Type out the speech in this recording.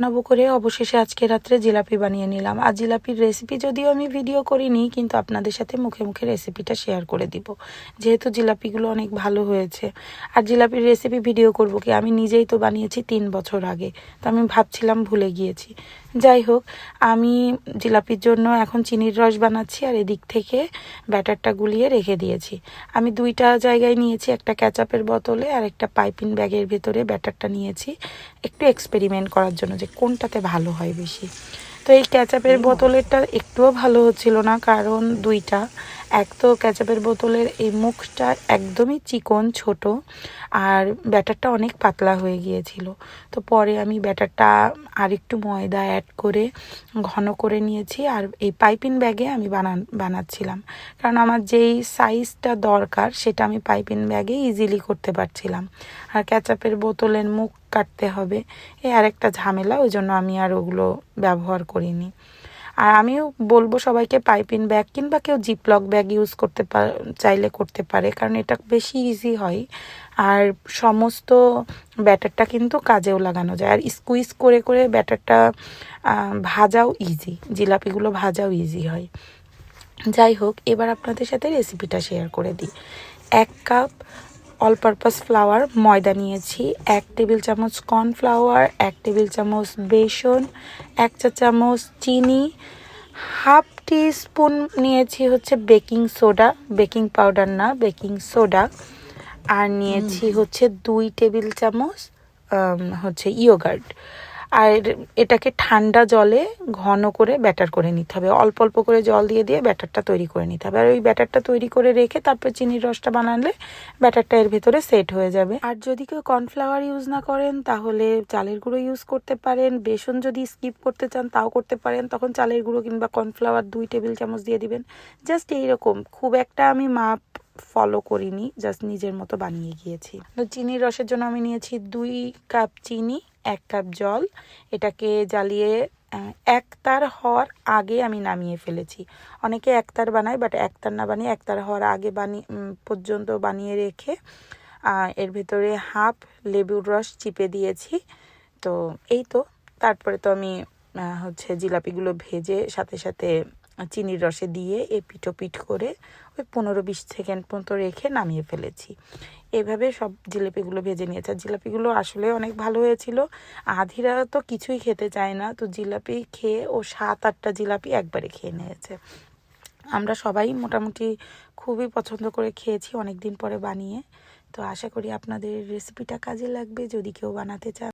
বানাবো করে অবশেষে আজকে রাত্রে জিলাপি বানিয়ে নিলাম। আর জিলাপির রেসিপি যদিও আমি ভিডিও করিনি, কিন্তু আপনাদের সাথে মুখে মুখে রেসিপিটা শেয়ার করে দিব, যেহেতু জিলাপিগুলো অনেক ভালো হয়েছে। আর জিলাপির রেসিপি ভিডিও করব কি, আমি নিজেই তো বানিয়েছি 3 বছর আগে, তো আমি ভাবছিলাম ভুলে গিয়েছি। যাই হোক, আমি জিলাপির জন্য এখন চিনির রস বানাচ্ছি, আর এদিক থেকে ব্যাটারটা গুলিয়ে রেখে দিয়েছি। আমি দুইটা জায়গায় নিয়েছি, একটা ক্যাচাপের বোতলে আর একটা পাইপিং ব্যাগের ভেতরে ব্যাটারটা নিয়েছি, একটু এক্সপেরিমেন্ট করার জন্য যে কোনটাতে ভালো হয় বেশি। তো এই ক্যাচাপের বোতলেরটা একটুও ভালো হচ্ছিল না, কারণ দুইটা, এক তো ক্যাচাপের বোতলের এই মুখটা একদমই চিকন ছোট, আর ব্যাটারটা অনেক পাতলা হয়ে গিয়েছিল। তো পরে আমি ব্যাটারটা আর একটু ময়দা অ্যাড করে ঘন করে নিয়েছি, আর এই পাইপিং ব্যাগে আমি বানাচ্ছিলাম, কারণ আমার যেই সাইজটা দরকার সেটা আমি পাইপিং ব্যাগে ইজিলি করতে পারছিলাম। আর ক্যাচাপের বোতলের মুখ কাটতে হবে, এই আরেকটা ঝামেলা, ওই জন্য আমি আর ওগুলো ব্যবহার করিনি। আর আমিও বলবো সবাইকে পাইপিং ব্যাগ কিংবা কেউ জিপলক ব্যাগ ইউজ করতে চাইলে করতে পারে, কারণ এটা বেশি ইজি হয়, আর সমস্ত ব্যাটারটা কিন্তু কাজেও লাগানো যায়। আর স্কুইজ করে করে ব্যাটারটা ভাজাও ইজি, জিলাপিগুলো ভাজাও ইজি হয়। যাই হোক, এবার আপনাদের সাথে রেসিপিটা শেয়ার করে দিই। 1 কাপ অল পারপাস ফ্লাওয়ার ময়দা নিয়েছি, 1 টেবিল চামচ কর্নফ্লাওয়ার, 1 টেবিল চামচ বেসন, 1 চা চামচ চিনি, হাফ টিস্পুন নিয়েছি হচ্ছে বেকিং সোডা, বেকিং পাউডার না, বেকিং সোডা, আর নিয়েছি হচ্ছে 2 টেবিল চামচ হচ্ছে ইয়োগার্ট। আর এটাকে ঠান্ডা জলে ঘন করে ব্যাটার করে নিতে হবে, অল্প অল্প করে জল দিয়ে দিয়ে ব্যাটারটা তৈরি করে নিতে হবে। আর ওই ব্যাটারটা তৈরি করে রেখে তারপর চিনির রসটা বানালে ব্যাটারটা এর ভেতরে সেট হয়ে যাবে। আর যদি কেউ কর্নফ্লাওয়ার ইউজ না করেন তাহলে চালের গুঁড়ো ইউজ করতে পারেন, বেসন যদি স্কিপ করতে চান তাও করতে পারেন, তখন চালের গুঁড়ো কিংবা কর্নফ্লাওয়ার 2 টেবিল চামচ দিয়ে দিবেন। জাস্ট এইরকম, খুব একটা আমি মাপ ফলো করিনি, জাস্ট নিজের মতো বানিয়ে গিয়েছি। তো চিনির রসের জন্য আমি নিয়েছি 2 কাপ চিনি, 1 কাপ জল। এটাকে জ্বালিয়ে একতার হওয়ার আগে আমি নামিয়ে ফেলেছি। অনেকে একতার বানায়, বাট একতার না বানিয়ে একতার হওয়ার আগে পর্যন্ত বানিয়ে রেখে এর ভেতরে হাফ লেবুর রস চিপে দিয়েছি। তো এই তো, তারপরে তো আমি হচ্ছে জিলাপিগুলো ভেজে সাথে সাথে চিনির রসে দিয়ে এপিঠ ওপিঠ করে ওই 15-20 সেকেন্ড মতো রেখে নামিয়ে ফেলেছি। এভাবে সব জিলাপিগুলো ভেজে নিয়েছে। আর জিলাপিগুলো আসলে অনেক ভালো হয়েছিল। আধিরা তো কিছুই খেতে চায় না, তো জিলাপি খেয়ে ও 7-8টা জিলাপি একবারে খেয়ে নিয়েছে। আমরা সবাই মোটামুটি খুবই পছন্দ করে খেয়েছি অনেক দিন পরে বানিয়ে। তো আশা করি আপনাদের রেসিপিটা কাজে লাগবে, যদি কেউ বানাতে চান